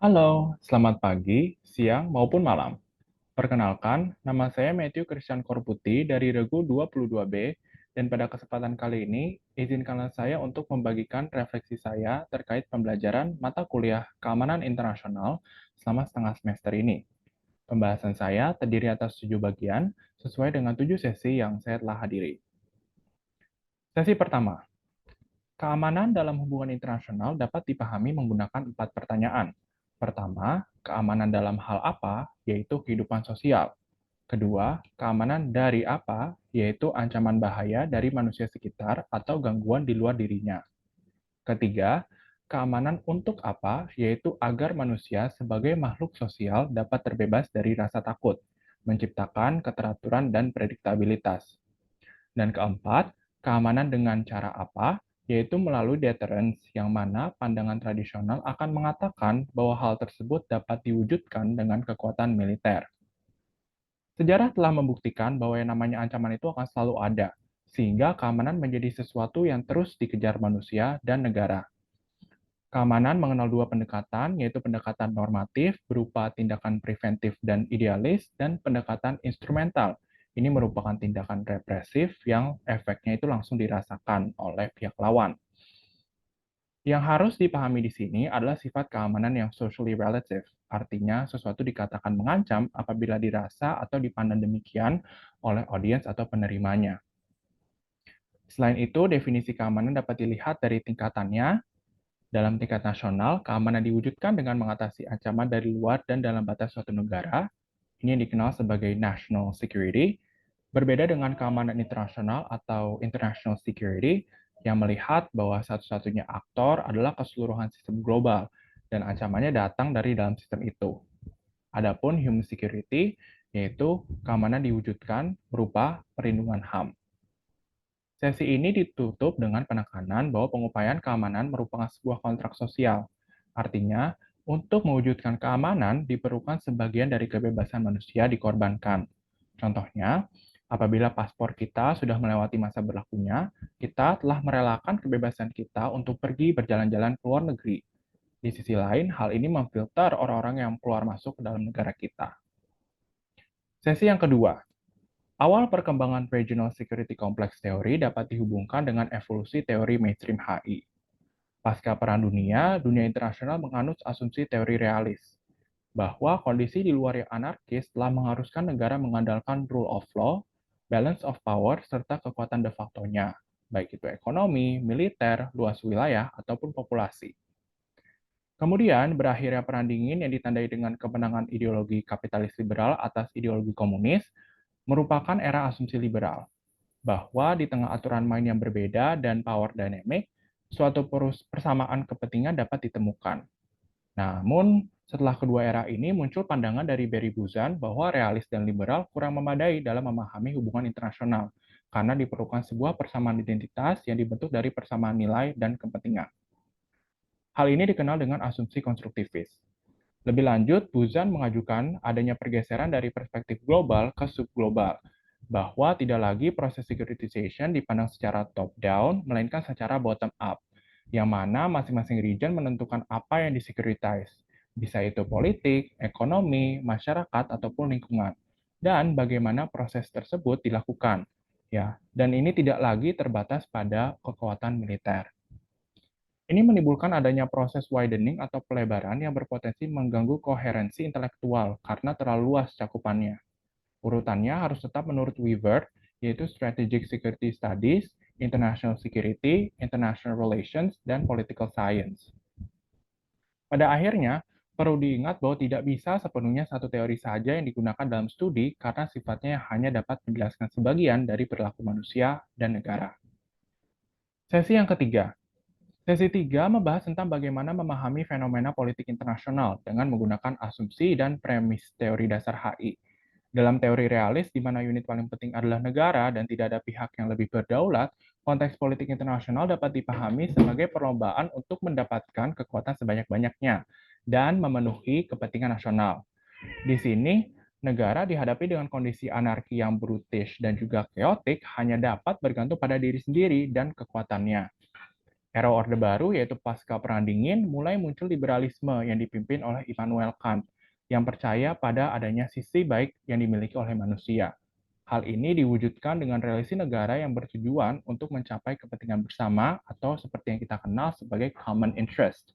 Halo, selamat pagi, siang, maupun malam. Perkenalkan, nama saya Matthew Christian Korputi dari Regu 22B, dan pada kesempatan kali ini, izinkanlah saya untuk membagikan refleksi saya terkait pembelajaran mata kuliah keamanan internasional selama setengah semester ini. Pembahasan saya terdiri atas 7 bagian, sesuai dengan 7 sesi yang saya telah hadiri. Sesi pertama, keamanan dalam hubungan internasional dapat dipahami menggunakan 4 pertanyaan. Pertama, keamanan dalam hal apa, yaitu kehidupan sosial. Kedua, keamanan dari apa, yaitu ancaman bahaya dari manusia sekitar atau gangguan di luar dirinya. Ketiga, keamanan untuk apa, yaitu agar manusia sebagai makhluk sosial dapat terbebas dari rasa takut, menciptakan keteraturan dan prediktabilitas. Dan keempat, keamanan dengan cara apa, yaitu melalui deterrence, yang mana pandangan tradisional akan mengatakan bahwa hal tersebut dapat diwujudkan dengan kekuatan militer. Sejarah telah membuktikan bahwa yang namanya ancaman itu akan selalu ada, sehingga keamanan menjadi sesuatu yang terus dikejar manusia dan negara. Keamanan mengenal dua pendekatan, yaitu pendekatan normatif berupa tindakan preventif dan idealis, dan pendekatan instrumental. Ini merupakan tindakan represif yang efeknya itu langsung dirasakan oleh pihak lawan. Yang harus dipahami di sini adalah sifat keamanan yang socially relative, artinya sesuatu dikatakan mengancam apabila dirasa atau dipandang demikian oleh audiens atau penerimanya. Selain itu, definisi keamanan dapat dilihat dari tingkatannya. Dalam tingkat nasional, keamanan diwujudkan dengan mengatasi ancaman dari luar dan dalam batas suatu negara. Ini yang dikenal sebagai national security, berbeda dengan keamanan internasional atau international security yang melihat bahwa satu-satunya aktor adalah keseluruhan sistem global dan ancamannya datang dari dalam sistem itu. Adapun human security, yaitu keamanan diwujudkan berupa perlindungan HAM. Sesi ini ditutup dengan penekanan bahwa pengupayaan keamanan merupakan sebuah kontrak sosial. Artinya, untuk mewujudkan keamanan diperlukan sebagian dari kebebasan manusia dikorbankan. Contohnya, apabila paspor kita sudah melewati masa berlakunya, kita telah merelakan kebebasan kita untuk pergi berjalan-jalan ke luar negeri. Di sisi lain, hal ini memfilter orang-orang yang keluar masuk ke dalam negara kita. Sesi yang kedua, awal perkembangan Regional Security Complex Theory dapat dihubungkan dengan evolusi teori mainstream HI. Pasca Perang Dunia, dunia internasional menganut asumsi teori realis, bahwa kondisi di luar yang anarkis telah mengharuskan negara mengandalkan rule of law, balance of power, serta kekuatan de facto-nya, baik itu ekonomi, militer, luas wilayah, ataupun populasi. Kemudian, berakhirnya Perang Dingin yang ditandai dengan kemenangan ideologi kapitalis liberal atas ideologi komunis, merupakan era asumsi liberal, bahwa di tengah aturan main yang berbeda dan power dynamic, suatu persamaan kepentingan dapat ditemukan. Namun, setelah kedua era ini muncul pandangan dari Barry Buzan bahwa realis dan liberal kurang memadai dalam memahami hubungan internasional, karena diperlukan sebuah persamaan identitas yang dibentuk dari persamaan nilai dan kepentingan. Hal ini dikenal dengan asumsi konstruktivis. Lebih lanjut, Buzan mengajukan adanya pergeseran dari perspektif global ke subglobal, bahwa tidak lagi proses securitization dipandang secara top-down, melainkan secara bottom-up, yang mana masing-masing region menentukan apa yang disecuritize, bisa itu politik, ekonomi, masyarakat, ataupun lingkungan, dan bagaimana proses tersebut dilakukan. Ya, dan ini tidak lagi terbatas pada kekuatan militer. Ini menimbulkan adanya proses widening atau pelebaran yang berpotensi mengganggu koherensi intelektual karena terlalu luas cakupannya. Urutannya harus tetap menurut Weaver, yaitu Strategic Security Studies, International Security, International Relations, dan Political Science. Pada akhirnya, perlu diingat bahwa tidak bisa sepenuhnya satu teori saja yang digunakan dalam studi karena sifatnya hanya dapat menjelaskan sebagian dari perilaku manusia dan negara. Sesi yang ketiga, Sesi 3 membahas tentang bagaimana memahami fenomena politik internasional dengan menggunakan asumsi dan premis teori dasar HI. Dalam teori realis, di mana unit paling penting adalah negara dan tidak ada pihak yang lebih berdaulat, konteks politik internasional dapat dipahami sebagai perlombaan untuk mendapatkan kekuatan sebanyak-banyaknya dan memenuhi kepentingan nasional. Di sini, negara dihadapi dengan kondisi anarki yang brutish dan juga chaotic hanya dapat bergantung pada diri sendiri dan kekuatannya. Era Orde Baru, yaitu pasca Perang Dingin, mulai muncul liberalisme yang dipimpin oleh Immanuel Kant, yang percaya pada adanya sisi baik yang dimiliki oleh manusia. Hal ini diwujudkan dengan relasi negara yang bertujuan untuk mencapai kepentingan bersama atau seperti yang kita kenal sebagai common interest.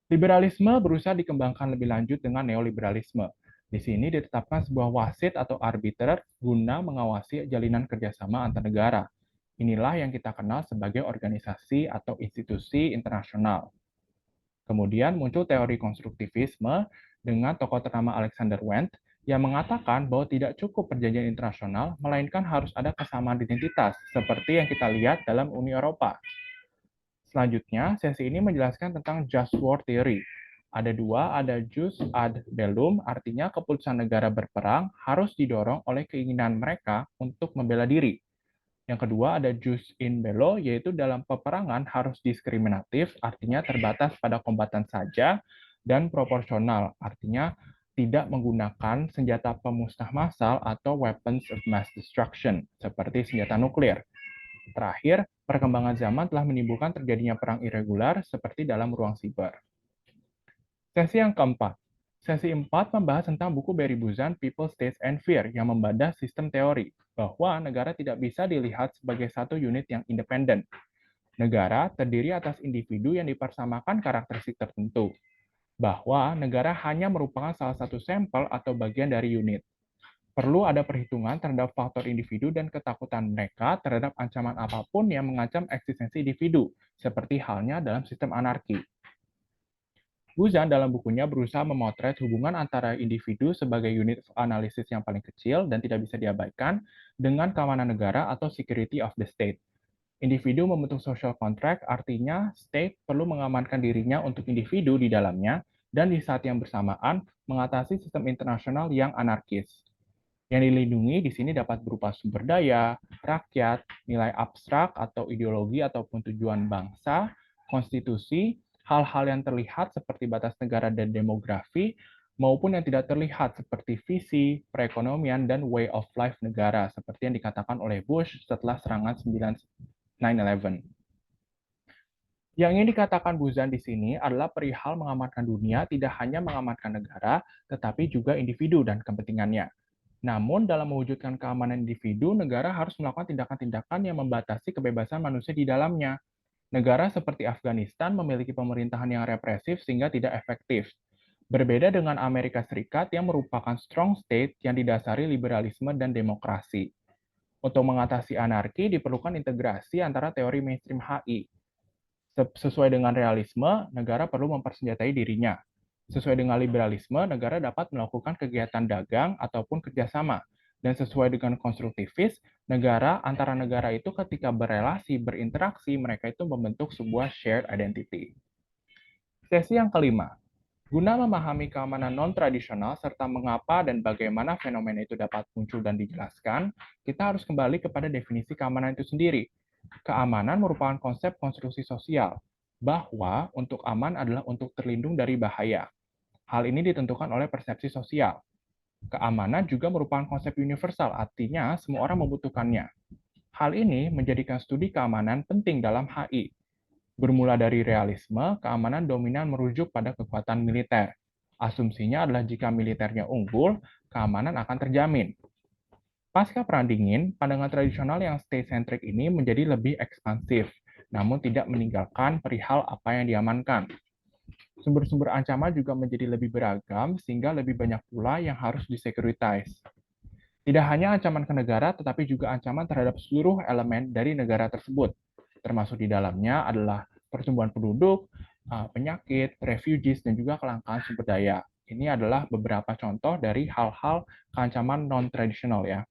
Liberalisme berusaha dikembangkan lebih lanjut dengan neoliberalisme. Di sini ditetapkan sebuah wasit atau arbiter guna mengawasi jalinan kerjasama antar negara. Inilah yang kita kenal sebagai organisasi atau institusi internasional. Kemudian muncul teori konstruktivisme dengan tokoh ternama Alexander Wendt yang mengatakan bahwa tidak cukup perjanjian internasional, melainkan harus ada kesamaan identitas, seperti yang kita lihat dalam Uni Eropa. Selanjutnya, sesi ini menjelaskan tentang just war theory. Ada dua, ada jus ad bellum, artinya keputusan negara berperang harus didorong oleh keinginan mereka untuk membela diri. Yang kedua ada jus in bello, yaitu dalam peperangan harus diskriminatif, artinya terbatas pada kombatan saja, dan proporsional, artinya tidak menggunakan senjata pemusnah massal atau weapons of mass destruction, seperti senjata nuklir. Terakhir, perkembangan zaman telah menimbulkan terjadinya perang irregular seperti dalam ruang siber. Sesi yang keempat. Sesi 4 membahas tentang buku Barry Buzan, People, States, and Fear yang membedah sistem teori bahwa negara tidak bisa dilihat sebagai satu unit yang independen. Negara terdiri atas individu yang dipersamakan karakteristik tertentu, bahwa negara hanya merupakan salah satu sampel atau bagian dari unit. Perlu ada perhitungan terhadap faktor individu dan ketakutan mereka terhadap ancaman apapun yang mengancam eksistensi individu, seperti halnya dalam sistem anarki. Buzan dalam bukunya berusaha memotret hubungan antara individu sebagai unit analisis yang paling kecil dan tidak bisa diabaikan dengan keamanan negara atau security of the state. Individu membentuk social contract, artinya state perlu mengamankan dirinya untuk individu di dalamnya dan di saat yang bersamaan mengatasi sistem internasional yang anarkis. Yang dilindungi di sini dapat berupa sumber daya, rakyat, nilai abstrak atau ideologi ataupun tujuan bangsa, konstitusi, hal-hal yang terlihat seperti batas negara dan demografi, maupun yang tidak terlihat seperti visi, perekonomian, dan way of life negara, seperti yang dikatakan oleh Bush setelah serangan 9/11. Yang ingin dikatakan Buzan di sini adalah perihal mengamankan dunia tidak hanya mengamankan negara, tetapi juga individu dan kepentingannya. Namun, dalam mewujudkan keamanan individu, negara harus melakukan tindakan-tindakan yang membatasi kebebasan manusia di dalamnya. Negara seperti Afghanistan memiliki pemerintahan yang represif sehingga tidak efektif. Berbeda dengan Amerika Serikat yang merupakan strong state yang didasari liberalisme dan demokrasi. Untuk mengatasi anarki, diperlukan integrasi antara teori mainstream HI. Sesuai dengan realisme, negara perlu mempersenjatai dirinya. Sesuai dengan liberalisme, negara dapat melakukan kegiatan dagang ataupun kerjasama. Dan sesuai dengan konstruktivis, negara antara negara itu ketika berelasi, berinteraksi, mereka itu membentuk sebuah shared identity. Sesi yang kelima, guna memahami keamanan non-tradisional serta mengapa dan bagaimana fenomena itu dapat muncul dan dijelaskan, kita harus kembali kepada definisi keamanan itu sendiri. Keamanan merupakan konsep konstruksi sosial, bahwa untuk aman adalah untuk terlindung dari bahaya. Hal ini ditentukan oleh persepsi sosial. Keamanan juga merupakan konsep universal, artinya semua orang membutuhkannya. Hal ini menjadikan studi keamanan penting dalam HI. Bermula dari realisme, keamanan dominan merujuk pada kekuatan militer. Asumsinya adalah jika militernya unggul, keamanan akan terjamin. Pasca Perang Dingin, pandangan tradisional yang state-centric ini menjadi lebih ekspansif, namun tidak meninggalkan perihal apa yang diamankan. Sumber-sumber ancaman juga menjadi lebih beragam, sehingga lebih banyak pula yang harus disekuritize. Tidak hanya ancaman ke negara, tetapi juga ancaman terhadap seluruh elemen dari negara tersebut. Termasuk di dalamnya adalah pertumbuhan penduduk, penyakit, refugees, dan juga kelangkaan sumber daya. Ini adalah beberapa contoh dari hal-hal keancaman non-tradisional ya.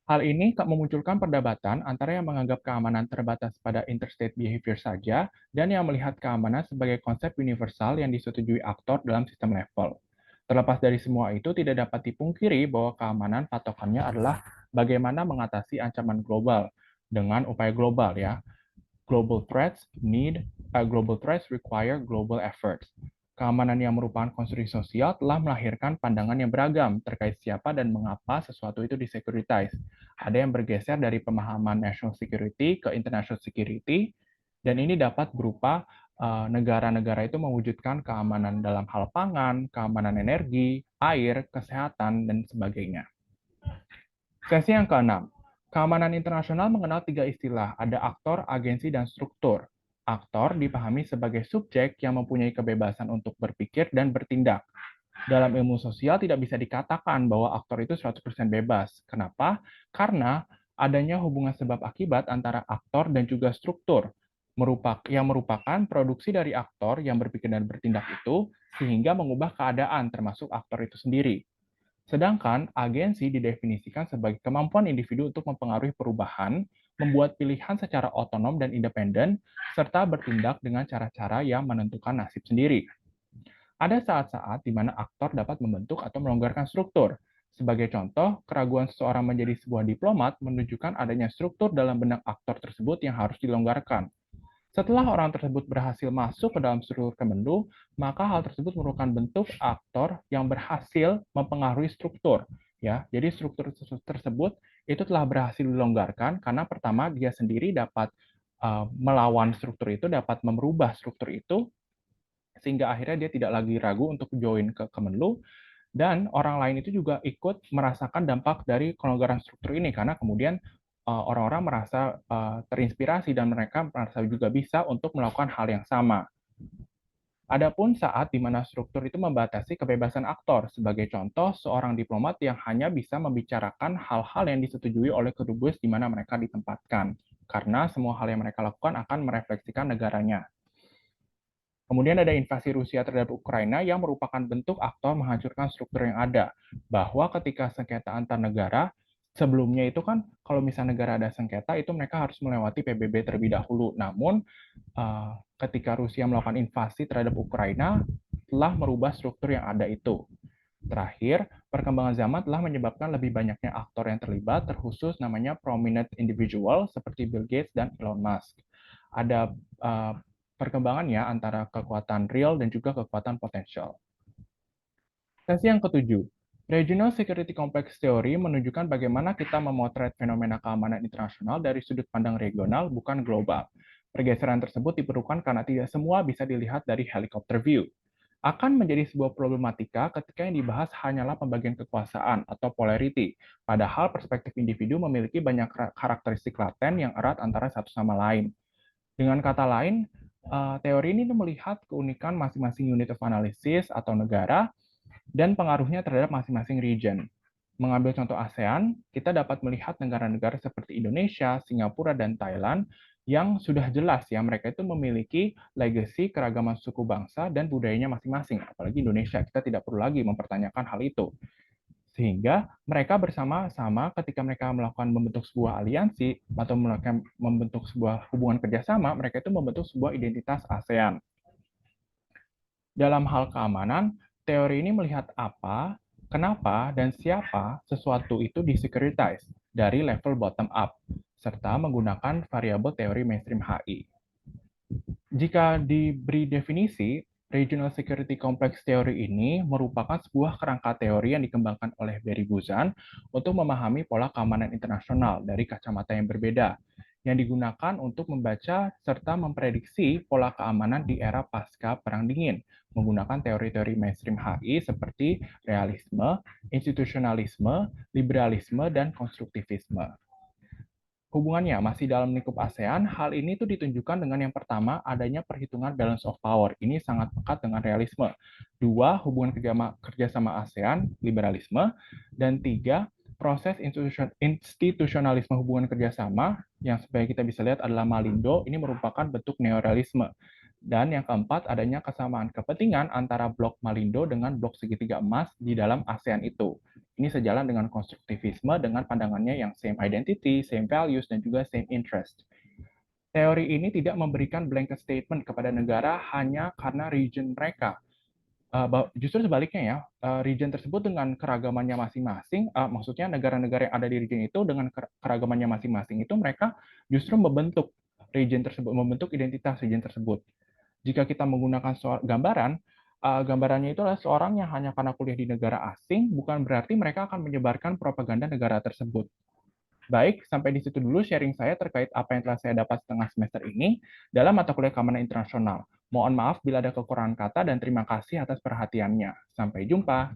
Hal ini memunculkan perdebatan antara yang menganggap keamanan terbatas pada interstate behavior saja dan yang melihat keamanan sebagai konsep universal yang disetujui aktor dalam sistem level. Terlepas dari semua itu, tidak dapat dipungkiri bahwa keamanan patokannya adalah bagaimana mengatasi ancaman global dengan upaya global ya. Global threats require global efforts. Keamanan yang merupakan konstruksi sosial telah melahirkan pandangan yang beragam terkait siapa dan mengapa sesuatu itu disekuritize. Ada yang bergeser dari pemahaman national security ke international security, Dan ini dapat berupa negara-negara itu mewujudkan keamanan dalam hal pangan, keamanan energi, air, kesehatan, dan sebagainya. Sesi yang keenam, keamanan internasional mengenal tiga istilah, ada aktor, agensi, dan struktur. Aktor dipahami sebagai subjek yang mempunyai kebebasan untuk berpikir dan bertindak. Dalam ilmu sosial tidak bisa dikatakan bahwa aktor itu 100% bebas. Kenapa? Karena adanya hubungan sebab akibat antara aktor dan juga struktur, yang merupakan produksi dari aktor yang berpikir dan bertindak itu, sehingga mengubah keadaan termasuk aktor itu sendiri. Sedangkan agensi didefinisikan sebagai kemampuan individu untuk mempengaruhi perubahan, membuat pilihan secara otonom dan independen, serta bertindak dengan cara-cara yang menentukan nasib sendiri. Ada saat-saat di mana aktor dapat membentuk atau melonggarkan struktur. Sebagai contoh, keraguan seseorang menjadi sebuah diplomat menunjukkan adanya struktur dalam benak aktor tersebut yang harus dilonggarkan. Setelah orang tersebut berhasil masuk ke dalam struktur Kemenlu, maka hal tersebut merupakan bentuk aktor yang berhasil mempengaruhi struktur. Ya, jadi struktur tersebut itu telah berhasil dilonggarkan karena pertama dia sendiri dapat melawan struktur itu, dapat merubah struktur itu, sehingga akhirnya dia tidak lagi ragu untuk join ke Kemenlu, dan orang lain itu juga ikut merasakan dampak dari kelonggaran struktur ini, karena kemudian orang-orang merasa terinspirasi dan mereka merasa juga bisa untuk melakukan hal yang sama. Adapun saat di mana struktur itu membatasi kebebasan aktor, sebagai contoh seorang diplomat yang hanya bisa membicarakan hal-hal yang disetujui oleh kedubes di mana mereka ditempatkan, karena semua hal yang mereka lakukan akan merefleksikan negaranya. Kemudian ada invasi Rusia terhadap Ukraina yang merupakan bentuk aktor menghancurkan struktur yang ada. Bahwa ketika sengketa antar negara, sebelumnya itu kan kalau misalnya negara ada sengketa, itu mereka harus melewati PBB terlebih dahulu. Namun ketika Rusia melakukan invasi terhadap Ukraina, telah merubah struktur yang ada itu. Terakhir, perkembangan zaman telah menyebabkan lebih banyaknya aktor yang terlibat, terkhusus namanya prominent individual seperti Bill Gates dan Elon Musk. Ada perkembangannya antara kekuatan real dan juga kekuatan potensial. Sesi yang ketujuh, Regional Security Complex Theory menunjukkan bagaimana kita memotret fenomena keamanan internasional dari sudut pandang regional, bukan global. Pergeseran tersebut diperlukan karena tidak semua bisa dilihat dari helicopter view. Akan menjadi sebuah problematika ketika yang dibahas hanyalah pembagian kekuasaan atau polarity, padahal perspektif individu memiliki banyak karakteristik laten yang erat antara satu sama lain. Dengan kata lain, teori ini melihat keunikan masing-masing unit of analysis atau negara dan pengaruhnya terhadap masing-masing region. Mengambil contoh ASEAN, kita dapat melihat negara-negara seperti Indonesia, Singapura, dan Thailand yang sudah jelas ya mereka itu memiliki legacy keragaman suku bangsa dan budayanya masing-masing. Apalagi Indonesia, kita tidak perlu lagi mempertanyakan hal itu. Sehingga mereka bersama-sama ketika mereka melakukan membentuk sebuah aliansi atau membentuk sebuah hubungan kerjasama, mereka itu membentuk sebuah identitas ASEAN. Dalam hal keamanan, teori ini melihat apa, kenapa, dan siapa sesuatu itu disecuritize dari level bottom up, serta menggunakan variabel teori mainstream HI. Jika diberi definisi, Regional Security Complex Theory ini merupakan sebuah kerangka teori yang dikembangkan oleh Barry Buzan untuk memahami pola keamanan internasional dari kacamata yang berbeda, yang digunakan untuk membaca serta memprediksi pola keamanan di era pasca Perang Dingin, menggunakan teori-teori mainstream HI seperti realisme, institusionalisme, liberalisme, dan konstruktivisme. Hubungannya masih dalam lingkup ASEAN, hal ini tuh ditunjukkan dengan yang pertama, adanya perhitungan balance of power. Ini sangat pekat dengan realisme. Dua, hubungan kerjasama ASEAN, liberalisme. Dan tiga, proses institusionalisme hubungan kerjasama, yang supaya kita bisa lihat adalah Malindo, ini merupakan bentuk neorealisme. Dan yang keempat, adanya kesamaan kepentingan antara blok Malindo dengan blok segitiga emas di dalam ASEAN itu. Ini sejalan dengan konstruktivisme dengan pandangannya yang same identity, same values, dan juga same interest. Teori ini tidak memberikan blanket statement kepada negara hanya karena region mereka. Justru sebaliknya ya, region tersebut dengan keragamannya masing-masing, maksudnya negara-negara yang ada di region itu dengan keragamannya masing-masing itu mereka justru membentuk region tersebut, membentuk identitas region tersebut. Jika kita menggunakan gambaran, gambarannya itu adalah seorang yang hanya karena kuliah di negara asing, bukan berarti mereka akan menyebarkan propaganda negara tersebut. Baik, sampai di situ dulu sharing saya terkait apa yang telah saya dapat setengah semester ini dalam mata kuliah keamanan internasional. Mohon maaf bila ada kekurangan kata dan terima kasih atas perhatiannya. Sampai jumpa.